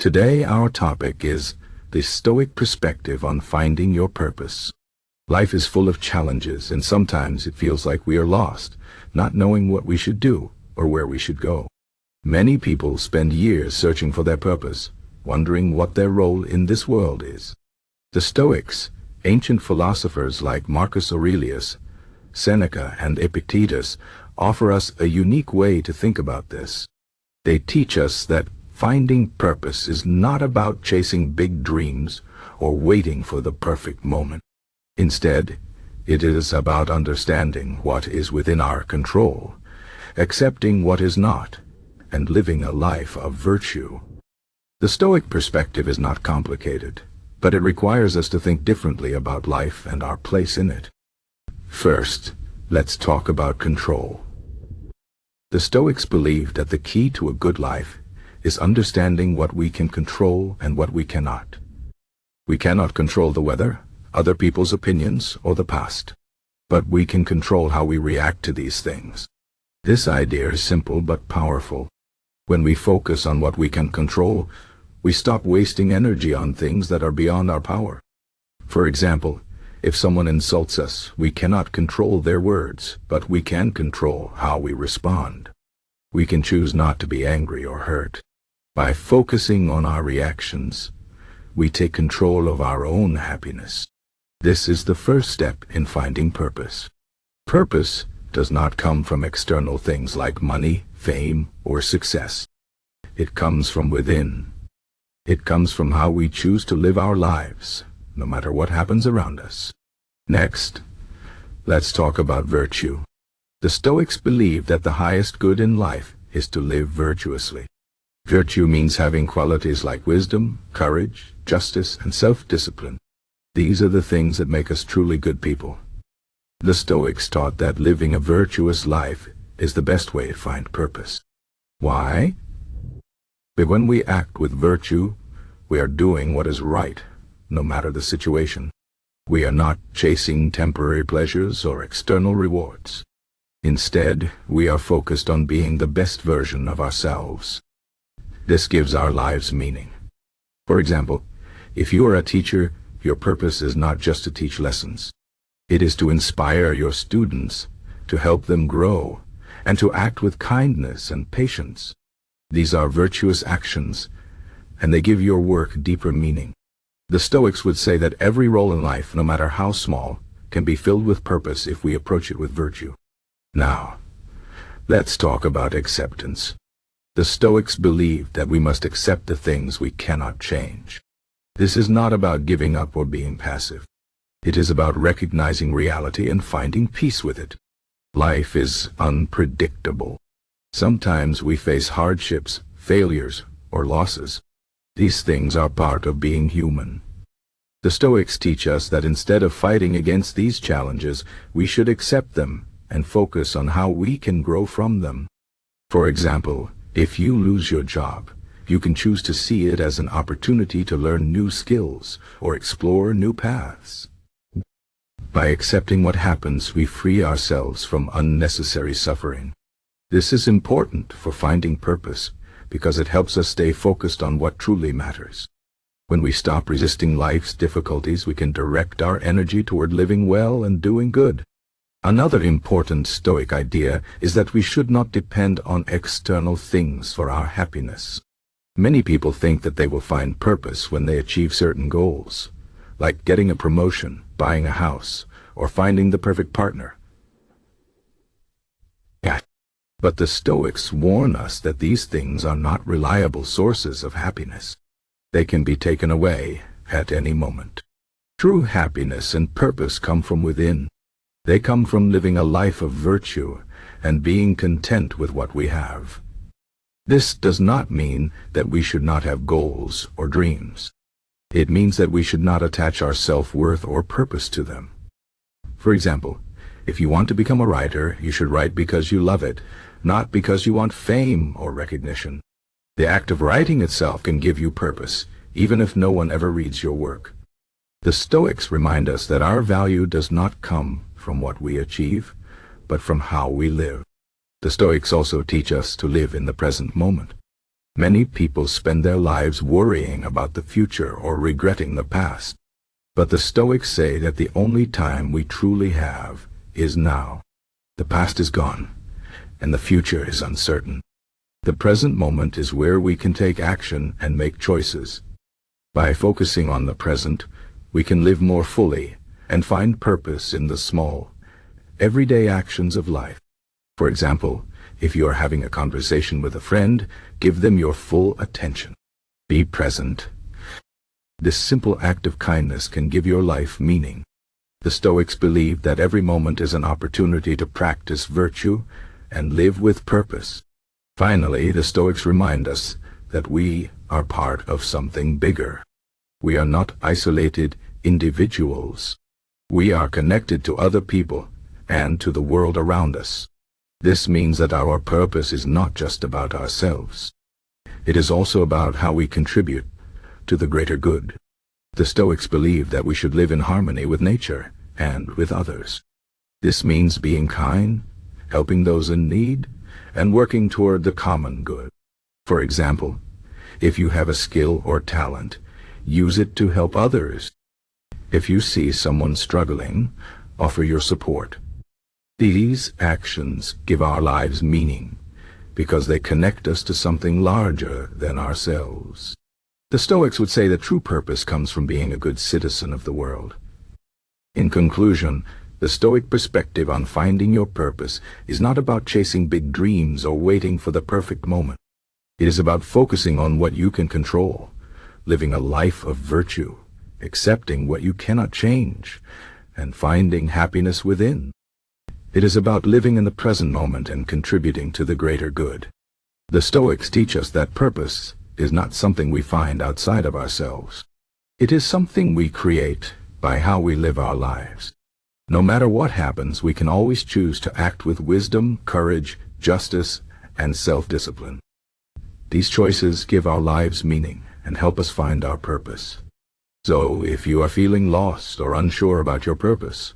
Today our topic is the Stoic perspective on finding your purpose. Life is full of challenges, and sometimes it feels like we are lost, not knowing what we should do or where we should go. Many people spend years searching for their purpose, wondering what their role in this world is. The Stoics, ancient philosophers like Marcus Aurelius, Seneca, and Epictetus, offer us a unique way to think about this. They teach us that finding purpose is not about chasing big dreams or waiting for the perfect moment. Instead, it is about understanding what is within our control, accepting what is not, and living a life of virtue. The Stoic perspective is not complicated, but it requires us to think differently about life and our place in it. First, let's talk about control. The Stoics believe that the key to a good life is understanding what we can control and what we cannot. We cannot control the weather, other people's opinions, or the past, but we can control how we react to these things. This idea is simple but powerful. When we focus on what we can control, we stop wasting energy on things that are beyond our power. For example, if someone insults us, we cannot control their words, but we can control how we respond. We can choose not to be angry or hurt. By focusing on our reactions, we take control of our own happiness. This is the first step in finding purpose. Purpose does not come from external things like money, fame, or success. It comes from within. It comes from how we choose to live our lives, no matter what happens around us. Next, let's talk about virtue. The Stoics believe that the highest good in life is to live virtuously. Virtue means having qualities like wisdom, courage, justice, and self-discipline. These are the things that make us truly good people. The Stoics taught that living a virtuous life is the best way to find purpose. Why? But when we act with virtue, we are doing what is right, no matter the situation. We are not chasing temporary pleasures or external rewards. Instead, we are focused on being the best version of ourselves. This gives our lives meaning. For example, if you are a teacher, your purpose is not just to teach lessons. It is to inspire your students, to help them grow, and to act with kindness and patience. These are virtuous actions, and they give your work deeper meaning. The Stoics would say that every role in life, no matter how small, can be filled with purpose if we approach it with virtue. Now, let's talk about acceptance. The Stoics believe that we must accept the things we cannot change. This is not about giving up or being passive. It is about recognizing reality and finding peace with it. Life is unpredictable. Sometimes we face hardships, failures, or losses. These things are part of being human. The Stoics teach us that instead of fighting against these challenges, we should accept them and focus on how we can grow from them. For example, if you lose your job, you can choose to see it as an opportunity to learn new skills or explore new paths. By accepting what happens, we free ourselves from unnecessary suffering. This is important for finding purpose because it helps us stay focused on what truly matters. When we stop resisting life's difficulties, we can direct our energy toward living well and doing good. Another important Stoic idea is that we should not depend on external things for our happiness. Many people think that they will find purpose when they achieve certain goals, like getting a promotion, buying a house, or finding the perfect partner. But the Stoics warn us that these things are not reliable sources of happiness. They can be taken away at any moment. True happiness and purpose come from within. They come from living a life of virtue and being content with what we have. This does not mean that we should not have goals or dreams. It means that we should not attach our self-worth or purpose to them. For example, if you want to become a writer, you should write because you love it, not because you want fame or recognition. The act of writing itself can give you purpose, even if no one ever reads your work. The Stoics remind us that our value does not come from what we achieve, but from how we live. The Stoics also teach us to live in the present moment. Many people spend their lives worrying about the future or regretting the past. But the Stoics say that the only time we truly have is now. The past is gone, and the future is uncertain. The present moment is where we can take action and make choices. By focusing on the present, we can live more fully and find purpose in the small, everyday actions of life. For example, if you are having a conversation with a friend, give them your full attention. Be present. This simple act of kindness can give your life meaning. The Stoics believed that every moment is an opportunity to practice virtue and live with purpose. Finally, the Stoics remind us that we are part of something bigger. We are not isolated individuals. We are connected to other people and to the world around us. This means that our purpose is not just about ourselves. It is also about how we contribute to the greater good. The Stoics believe that we should live in harmony with nature and with others. This means being kind, helping those in need, and working toward the common good. For example, if you have a skill or talent, use it to help others. If you see someone struggling, offer your support. These actions give our lives meaning because they connect us to something larger than ourselves. The Stoics would say that true purpose comes from being a good citizen of the world. In conclusion, the Stoic perspective on finding your purpose is not about chasing big dreams or waiting for the perfect moment. It is about focusing on what you can control, living a life of virtue, accepting what you cannot change, and finding happiness within. It is about living in the present moment and contributing to the greater good. The Stoics teach us that purpose is not something we find outside of ourselves. It is something we create by how we live our lives. No matter what happens, we can always choose to act with wisdom, courage, justice, and self-discipline. These choices give our lives meaning and help us find our purpose. So, if you are feeling lost or unsure about your purpose,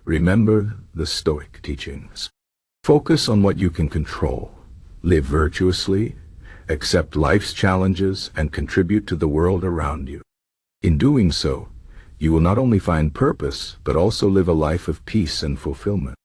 remember the Stoic teachings. Focus on what you can control, live virtuously, accept life's challenges, and contribute to the world around you. In doing so, you will not only find purpose, but also live a life of peace and fulfillment.